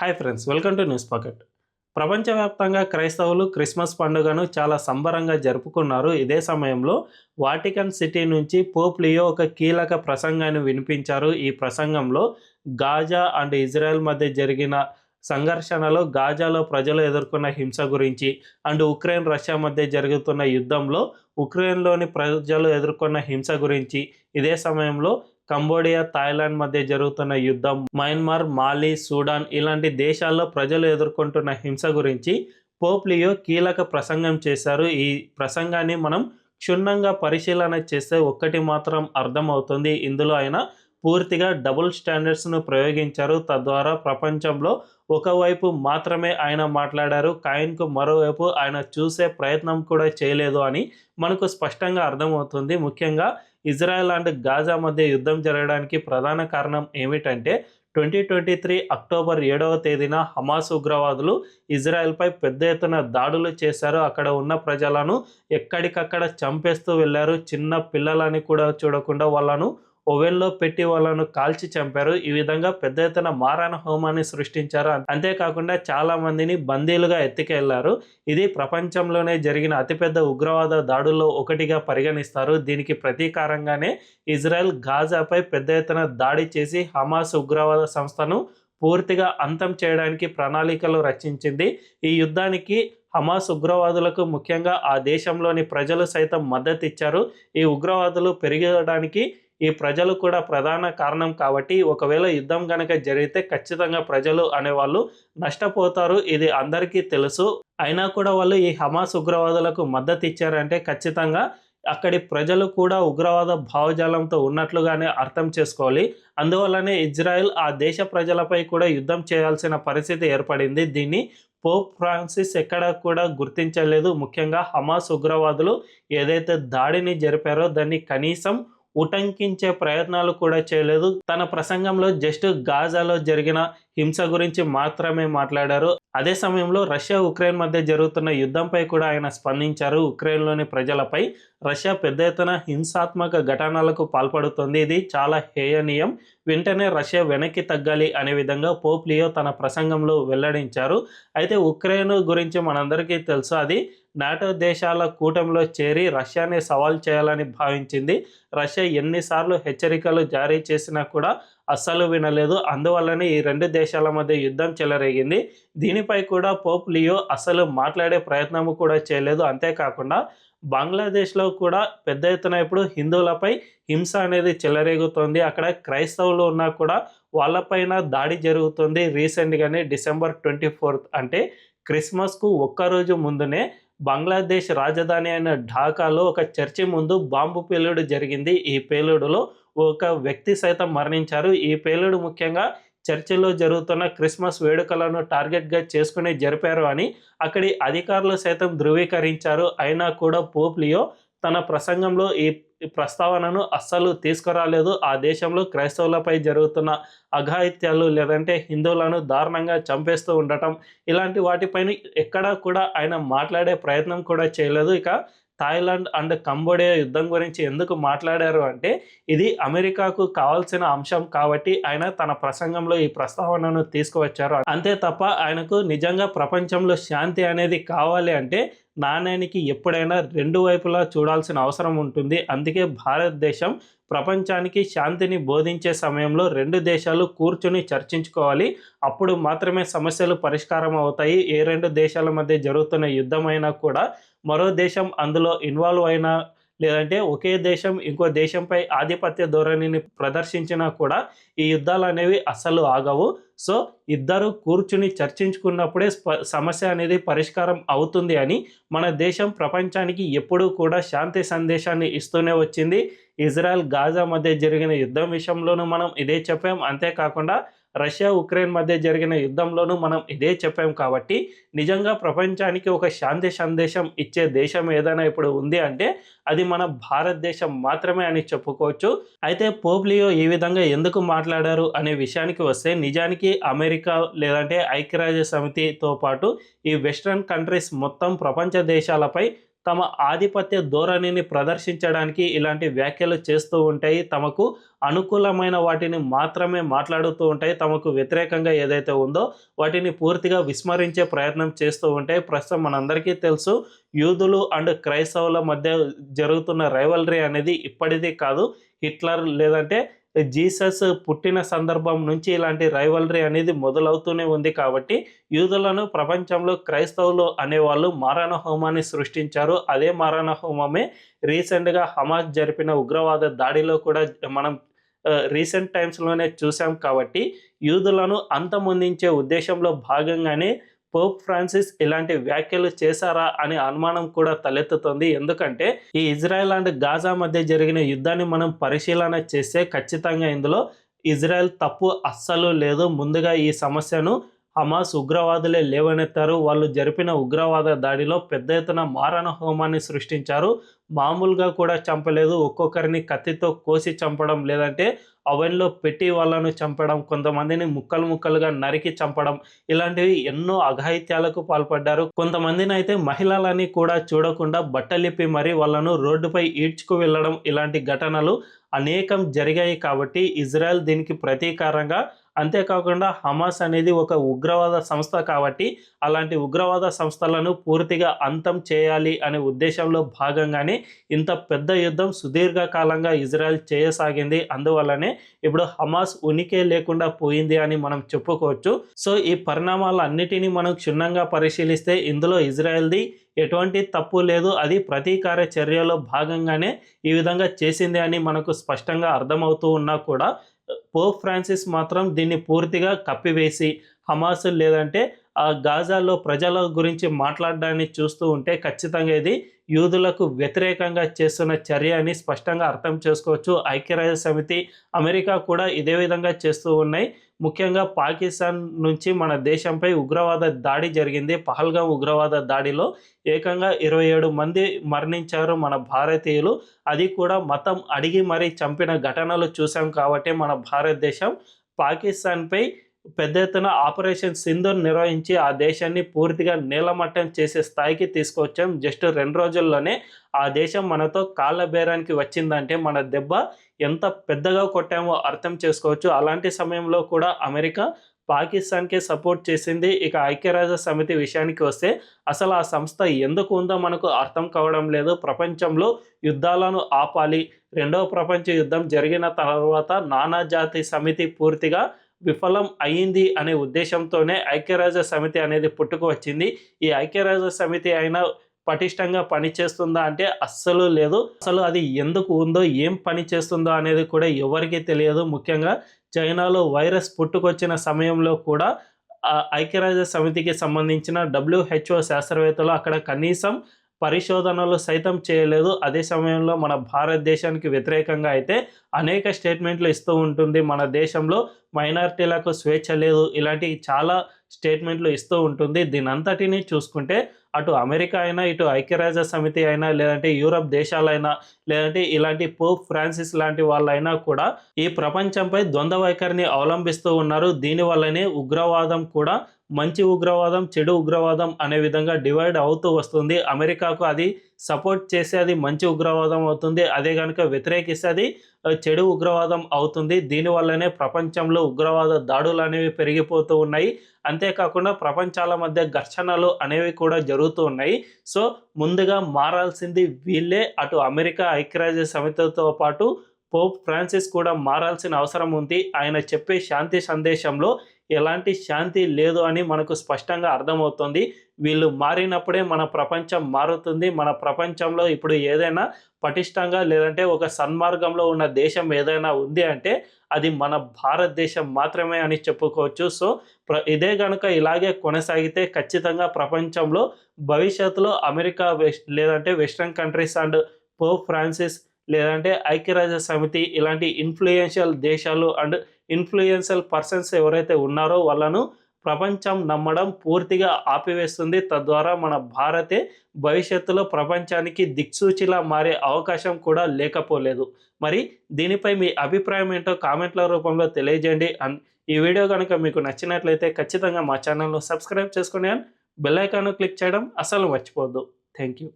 Hi friends, welcome to news pocket. ప్రపంచవ్యాప్తంగా క్రైస్తవులు Christmas పండుగను చాలా సంబరంగా జరుపుకున్నారు. ఇదే సమయంలో వాటికన్ సిటీ నుంచి పోప్ లియో ఒక కీలక ప్రసంగాన్ని వినిపించారు. ఈ ప్రసంగంలో గాజా అండ్ ఇజ్రాయెల్ మధ్య జరిగిన సంఘర్షణలో గాజాలో ప్రజలు ఎదుర్కొన్న హింస గురించి అండ్ ఉక్రెయిన్ రష్యా మధ్య జరుగుతున్న యుద్ధంలో ఉక్రెయిన్లోని ప్రజలు ఎదుర్కొన్న హింస గురించి, ఇదే సమయంలో కంబోడియా, థాయిలాండ్ మధ్య జరుగుతున్న యుద్ధం, మయన్మార్, మాలి, సూడాన్ ఇలాంటి దేశాల్లో ప్రజలు ఎదుర్కొంటున్న హింస గురించి పోప్ లియో కీలక ప్రసంగం చేశారు. ఈ ప్రసంగాన్ని మనం క్షుణ్ణంగా పరిశీలన చేస్తే ఒక్కటి మాత్రం అర్థమవుతుంది. ఇందులో ఆయన పూర్తిగా డబుల్ స్టాండర్డ్స్ను ప్రయోగించారు. తద్వారా ప్రపంచంలో ఒకవైపు మాత్రమే ఆయన మాట్లాడారు, కాయిన్కు మరోవైపు ఆయన చూసే ప్రయత్నం కూడా చేయలేదు అని మనకు స్పష్టంగా అర్థమవుతుంది. ముఖ్యంగా ఇజ్రాయెల్ అండ్ గాజా మధ్య యుద్ధం జరగడానికి ప్రధాన కారణం ఏమిటంటే 2023 అక్టోబర్ 7వ తేదీన హమాస్ ఉగ్రవాదులు ఇజ్రాయెల్పై పెద్ద ఎత్తున దాడులు చేశారు. అక్కడ ఉన్న ప్రజలను ఎక్కడికక్కడ చంపేస్తూ వెళ్ళారు. చిన్న పిల్లలని కూడా చూడకుండా వాళ్ళను ఓవెన్లో పెట్టి వాళ్ళను కాల్చి చంపారు. ఈ విధంగా పెద్ద ఎత్తున మారణ హోమాన్ని సృష్టించారు. అంతేకాకుండా చాలా మందిని బందీలుగా ఎత్తుకెళ్లారు. ఇది ప్రపంచంలోనే జరిగిన అతిపెద్ద ఉగ్రవాద దాడుల్లో ఒకటిగా పరిగణిస్తారు. దీనికి ప్రతీకారంగానే ఇజ్రాయెల్ గాజాపై పెద్ద ఎత్తున దాడి చేసి హమాస్ ఉగ్రవాద సంస్థను పూర్తిగా అంతం చేయడానికి ప్రణాళికలు రచించింది. ఈ యుద్ధానికి హమాస్ ఉగ్రవాదులకు ముఖ్యంగా ఆ దేశంలోని ప్రజలు సైతం మద్దతు ఇచ్చారు. ఈ ఉగ్రవాదులు పెరగడానికి ఈ ప్రజలు కూడా ప్రధాన కారణం కాబట్టి ఒకవేళ యుద్ధం గనక జరిగితే ఖచ్చితంగా ప్రజలు అనేవాళ్ళు నష్టపోతారు. ఇది అందరికీ తెలుసు. అయినా కూడా వాళ్ళు ఈ హమాస్ ఉగ్రవాదులకు మద్దతు ఇచ్చారంటే ఖచ్చితంగా అక్కడి ప్రజలు కూడా ఉగ్రవాద భావజాలంతో ఉన్నట్లుగానే అర్థం చేసుకోవాలి. అందువల్లనే ఇజ్రాయెల్ ఆ దేశ ప్రజలపై కూడా యుద్ధం చేయాల్సిన పరిస్థితి ఏర్పడింది. దీన్ని పోప్ ఫ్రాన్సిస్ ఎక్కడా కూడా గుర్తించలేదు. ముఖ్యంగా హమాస్ ఉగ్రవాదులు ఏదైతే దాడిని జరిపారో దాన్ని కనీసం ఉటంకించే ప్రయత్నాలు కూడా చేయలేదు. తన ప్రసంగంలో జస్ట్ గాజాలో జరిగిన హింస గురించి మాత్రమే మాట్లాడారు. అదే సమయంలో రష్యా ఉక్రెయిన్ మధ్య జరుగుతున్న యుద్ధంపై కూడా ఆయన స్పందించారు. ఉక్రెయిన్లోని ప్రజలపై రష్యా పెద్ద ఎత్తున హింసాత్మక ఘటనలకు పాల్పడుతుంది. ఇది చాలా హేయనీయం. వెంటనే రష్యా వెనక్కి తగ్గాలి అనే విధంగా పోప్ లియో తన ప్రసంగంలో వెల్లడించారు. అయితే ఉక్రెయిన్ గురించి మనందరికీ తెలుసు, అది నాటో దేశాల కూటమిలో చేరి రష్యాని సవాల్ చేయాలని భావించింది. రష్యా ఎన్నిసార్లు హెచ్చరికలు జారీ చేసినా కూడా అస్సలు వినలేదు. అందువల్లనే ఈ రెండు దేశాల మధ్య యుద్ధం చెలరేగింది. దీనిపై కూడా పోప్ లియో అసలు మాట్లాడే ప్రయత్నము కూడా చేయలేదు. అంతేకాకుండా బంగ్లాదేశ్లో కూడా పెద్ద ఎత్తున ఇప్పుడు హిందువులపై హింస అనేది చెలరేగుతోంది. అక్కడ క్రైస్తవులు ఉన్నా కూడా వాళ్ళపైన దాడి జరుగుతుంది. రీసెంట్గానే December 24 అంటే క్రిస్మస్కు ఒక్కరోజు ముందునే బంగ్లాదేశ్ రాజధాని అయిన ఢాకాలో ఒక చర్చి ముందు బాంబు పేలుడు జరిగింది. ఈ పేలుడులో ఒక వ్యక్తి సైతం మరణించారు. ఈ పేలుడు ముఖ్యంగా చర్చిలో జరుగుతున్న క్రిస్మస్ వేడుకలను టార్గెట్గా చేసుకుని జరిపారు అని అక్కడి అధికారులు సైతం ధృవీకరించారు. అయినా కూడా పోప్ లియో తన ప్రసంగంలో ఈ ప్రస్తావనను అస్సలు తీసుకురాలేదు. ఆ దేశంలో క్రైస్తవులపై జరుగుతున్న అఘాయిత్యాలు లేదంటే హిందువులను దారుణంగా చంపేస్తూ ఉండటం ఇలాంటి వాటిపైన ఎక్కడా కూడా ఆయన మాట్లాడే ప్రయత్నం కూడా చేయలేదు. ఇక థాయిలాండ్ అండ్ కంబోడియా యుద్ధం గురించి ఎందుకు మాట్లాడారు అంటే ఇది అమెరికాకు కావాల్సిన అంశం కాబట్టి ఆయన తన ప్రసంగంలో ఈ ప్రస్తావనను తీసుకువచ్చారు. అంతే తప్ప ఆయనకు నిజంగా ప్రపంచంలో శాంతి అనేది కావాలి అంటే నాణ్యానికి ఎప్పుడైనా రెండు వైపులా చూడాల్సిన అవసరం ఉంటుంది. అందుకే భారతదేశం ప్రపంచానికి శాంతిని బోధించే సమయంలో రెండు దేశాలు కూర్చుని చర్చించుకోవాలి. అప్పుడు మాత్రమే సమస్యలు పరిష్కారం అవుతాయి. ఏ రెండు దేశాల మధ్య జరుగుతున్న యుద్ధమైనా కూడా మరో దేశం అందులో ఇన్వాల్వ్ అయినా లేదంటే ఒకే దేశం ఇంకో దేశంపై ఆధిపత్య ధోరణిని ప్రదర్శించినా కూడా ఈ యుద్ధాలు అనేవి అస్సలు ఆగవు. సో ఇద్దరు కూర్చుని చర్చించుకున్నప్పుడే సమస్య అనేది పరిష్కారం అవుతుంది అని మన దేశం ప్రపంచానికి ఎప్పుడూ కూడా శాంతి సందేశాన్ని ఇస్తూనే వచ్చింది. ఇజ్రాయెల్ గాజా మధ్య జరిగిన యుద్ధం విషయంలోనూ మనం ఇదే చెప్పాం. అంతేకాకుండా రష్యా ఉక్రెయిన్ మధ్య జరిగిన యుద్ధంలోనూ మనం ఇదే చెప్పాం. కాబట్టి నిజంగా ప్రపంచానికి ఒక శాంతి సందేశం ఇచ్చే దేశం ఏదైనా ఇప్పుడు ఉంది అంటే అది మన భారతదేశం మాత్రమే అని చెప్పుకోవచ్చు. అయితే పోప్ లియో ఈ విధంగా ఎందుకు మాట్లాడారు అనే విషయానికి వస్తే నిజానికి అమెరికా లేదంటే ఐక్యరాజ్య సమితితో పాటు ఈ వెస్ట్రన్ కంట్రీస్ మొత్తం ప్రపంచ దేశాలపై తమ ఆధిపత్య ధోరణిని ప్రదర్శించడానికి ఇలాంటి వ్యాఖ్యలు చేస్తూ ఉంటాయి. తమకు అనుకూలమైన వాటిని మాత్రమే మాట్లాడుతూ ఉంటాయి. తమకు వ్యతిరేకంగా ఏదైతే ఉందో వాటిని పూర్తిగా విస్మరించే ప్రయత్నం చేస్తూ ఉంటాయి. ప్రస్తుతం మనందరికీ తెలుసు, యూదులు అండ్ క్రైస్తవుల మధ్య జరుగుతున్న రైవల్రీ అనేది ఇప్పటిది కాదు. హిట్లర్ లేదంటే జీసస్ పుట్టిన సందర్భం నుంచి ఇలాంటి రైవల్రీ అనేది మొదలవుతూనే ఉంది. కాబట్టి యూదులను ప్రపంచంలో క్రైస్తవులు అనేవాళ్ళు మారణ హోమాన్ని సృష్టించారు. అదే మారణ హోమమే రీసెంట్గా హమాస్ జరిపిన ఉగ్రవాద దాడిలో కూడా మనం రీసెంట్ టైమ్స్లోనే చూసాం. కాబట్టి యూదులను అంతమొందించే ఉద్దేశంలో భాగంగానే పోప్ ఫ్రాన్సిస్ ఇలాంటి వ్యాఖ్యలు చేశారా అనే అనుమానం కూడా తలెత్తుతోంది. ఎందుకంటే ఈ ఇజ్రాయెల్ అండ్ గాజా మధ్య జరిగిన యుద్ధాన్ని మనం పరిశీలన చేస్తే ఖచ్చితంగా ఇందులో ఇజ్రాయెల్ తప్పు అస్సలు లేదు. ముందుగా ఈ సమస్యను హమాస్ ఉగ్రవాదులే లేవనెత్తారు. వాళ్ళు జరిపిన ఉగ్రవాద దాడిలో పెద్ద ఎత్తున మారణ హోమాన్ని సృష్టించారు. మామూలుగా కూడా చంపలేదు. ఒక్కొక్కరిని కత్తితో కోసి చంపడం, లేదంటే అవెన్లో పెట్టి వాళ్ళను చంపడం, కొంతమందిని ముక్కలు ముక్కలుగా నరికి చంపడం, ఇలాంటివి ఎన్నో అఘాయిత్యాలకు పాల్పడ్డారు. కొంతమందిని అయితే మహిళలని కూడా చూడకుండా బట్టలిప్పి మరీ వాళ్ళను రోడ్డుపై ఈడ్చుకు వెళ్ళడం, ఇలాంటి ఘటనలు అనేకం జరిగాయి. కాబట్టి ఇజ్రాయెల్ దీనికి ప్రతీకారంగా, అంతేకాకుండా హమాస్ అనేది ఒక ఉగ్రవాద సంస్థ కాబట్టి అలాంటి ఉగ్రవాద సంస్థలను పూర్తిగా అంతం చేయాలి అనే ఉద్దేశంలో భాగంగానే ఇంత పెద్ద యుద్ధం సుదీర్ఘకాలంగా ఇజ్రాయెల్ చేయసాగింది. అందువల్లనే ఇప్పుడు హమాస్ ఉనికి లేకుండా పోయింది అని మనం చెప్పుకోవచ్చు. సో ఈ పరిణామాలన్నిటినీ మనం క్షుణ్ణంగా పరిశీలిస్తే ఇందులో ఇజ్రాయెల్ది ఎటువంటి తప్పు లేదు. అది ప్రతీకార చర్యలో భాగంగానే ఈ విధంగా చేసింది అని మనకు స్పష్టంగా అర్థమవుతూ ఉన్నా కూడా పోప్ ఫ్రాన్సిస్ మాత్రం దీన్ని పూర్తిగా కప్పివేసి హమాస్ లేదంటే ఆ గాజాలో ప్రజల గురించి మాట్లాడడాన్ని చూస్తూ ఉంటే ఖచ్చితంగా ఇది యూదులకు వ్యతిరేకంగా చేస్తున్న చర్య అని స్పష్టంగా అర్థం చేసుకోవచ్చు. ఐక్యరాజ్య సమితి, అమెరికా కూడా ఇదే విధంగా చేస్తూ ఉన్నాయి. ముఖ్యంగా పాకిస్తాన్ నుంచి మన దేశంపై ఉగ్రవాద దాడి జరిగింది. పహల్గాం ఉగ్రవాద దాడిలో ఏకంగా 27 మంది మరణించారు మన భారతీయులు. అది కూడా మతం అడిగి మరీ చంపిన ఘటనలు చూసాం. కాబట్టి మన భారతదేశం పాకిస్తాన్పై పెద్ద ఎత్తున ఆపరేషన్ సింధూర్ నిర్వహించి ఆ దేశాన్ని పూర్తిగా నేలమట్టం చేసే స్థాయికి తీసుకొచ్చాం. జస్ట్ 2 రోజుల్లోనే ఆ దేశం మనతో కాళ్ళ బేరానికి వచ్చిందంటే మన దెబ్బ ఎంత పెద్దగా కొట్టామో అర్థం చేసుకోవచ్చు. అలాంటి సమయంలో కూడా అమెరికా పాకిస్తాన్కే సపోర్ట్ చేసింది. ఇక ఐక్యరాజ్య సమితి విషయానికి వస్తే అసలు ఆ సంస్థ ఎందుకు ఉందో మనకు అర్థం కావడం లేదు. ప్రపంచంలో యుద్ధాలను ఆపాలి, రెండవ ప్రపంచ యుద్ధం జరిగిన తర్వాత నానాజాతి సమితి పూర్తిగా విఫలం అయింది అనే ఉద్దేశంతోనే ఐక్యరాజ్య సమితి అనేది పుట్టుకు వచ్చింది. ఈ ఐక్యరాజ్య సమితి అయినా పటిష్టంగా పనిచేస్తుందా అంటే అస్సలు లేదు. అసలు అది ఎందుకు ఉందో, ఏం పని చేస్తుందో అనేది కూడా ఎవరికీ తెలియదు. ముఖ్యంగా చైనాలో వైరస్ పుట్టుకొచ్చిన సమయంలో కూడా ఐక్యరాజ్య సమితికి సంబంధించిన WHO శాస్త్రవేత్తలు అక్కడ కనీసం పరిశోధనలు సైతం చేయలేదు. అదే సమయంలో మన భారతదేశానికి వ్యతిరేకంగా అయితే అనేక స్టేట్మెంట్లు ఇస్తూ ఉంటుంది. మన దేశంలో మైనారిటీలకు స్వేచ్ఛ లేదు, ఇలాంటి చాలా స్టేట్మెంట్లు ఇస్తూ ఉంటుంది. దీనంతటినీ చూసుకుంటే అటు అమెరికా అయినా, ఇటు ఐక్యరాజ్య సమితి అయినా, లేదంటే యూరప్ దేశాలైనా, లేదంటే ఇలాంటి పోప్ ఫ్రాన్సిస్ లాంటి వాళ్ళైనా కూడా ఈ ప్రపంచంపై ద్వంద్వ వైఖరిని అవలంబిస్తూ ఉన్నారు. దీనివల్లనే ఉగ్రవాదం కూడా మంచి ఉగ్రవాదం, చెడు ఉగ్రవాదం అనే విధంగా డివైడ్ అవుతూ వస్తుంది. అమెరికాకు అది సపోర్ట్ చేస్తే అది మంచి ఉగ్రవాదం అవుతుంది, అదే కనుక వ్యతిరేకిస్తే అది చెడు ఉగ్రవాదం అవుతుంది. దీనివల్లనే ప్రపంచంలో ఉగ్రవాద దాడులు అనేవి పెరిగిపోతూ ఉన్నాయి. అంతేకాకుండా ప్రపంచాల మధ్య ఘర్షణలు అనేవి కూడా జరుగుతూ ఉన్నాయి. సో ముందుగా మారాల్సింది వీళ్ళే. అటు అమెరికా, ఐక్యరాజ్య సమితితో పాటు పోప్ ఫ్రాన్సిస్ కూడా మారాల్సిన అవసరం ఉంది. ఆయన చెప్పే శాంతి సందేశంలో ఎలాంటి శాంతి లేదు అని మనకు స్పష్టంగా అర్థమవుతుంది. వీళ్ళు మారినప్పుడే మన ప్రపంచం మారుతుంది. మన ప్రపంచంలో ఇప్పుడు ఏదైనా పటిష్టంగా లేదంటే ఒక సన్మార్గంలో ఉన్న దేశం ఏదైనా ఉంది అంటే అది మన భారతదేశం మాత్రమే అని చెప్పుకోవచ్చు. సో ఇదే కనుక ఇలాగే కొనసాగితే ఖచ్చితంగా ప్రపంచంలో భవిష్యత్తులో అమెరికా లేదంటే western countries and Pope Francis లేదంటే ఐక్యరాజ్య సమితి ఇలాంటి ఇన్ఫ్లుయెన్షియల్ దేశాలు అండ్ ఇన్ఫ్లుయెన్షియల్ పర్సన్స్ ఎవరైతే ఉన్నారో వాళ్ళను ప్రపంచం నమ్మడం పూర్తిగా ఆపివేస్తుంది. తద్వారా మన భారతే భవిష్యత్తులో ప్రపంచానికి దిక్సూచిలా మారే అవకాశం కూడా లేకపోలేదు. మరి దీనిపై మీ అభిప్రాయం ఏంటో కామెంట్ల రూపంలో తెలియజేయండి. ఈ వీడియో కనుక మీకు నచ్చినట్లయితే ఖచ్చితంగా మా ఛానల్ను సబ్స్క్రైబ్ చేసుకుని బెల్ ఐకాన్ క్లిక్ చేయడం అసలు మర్చిపోవద్దు. Thank you.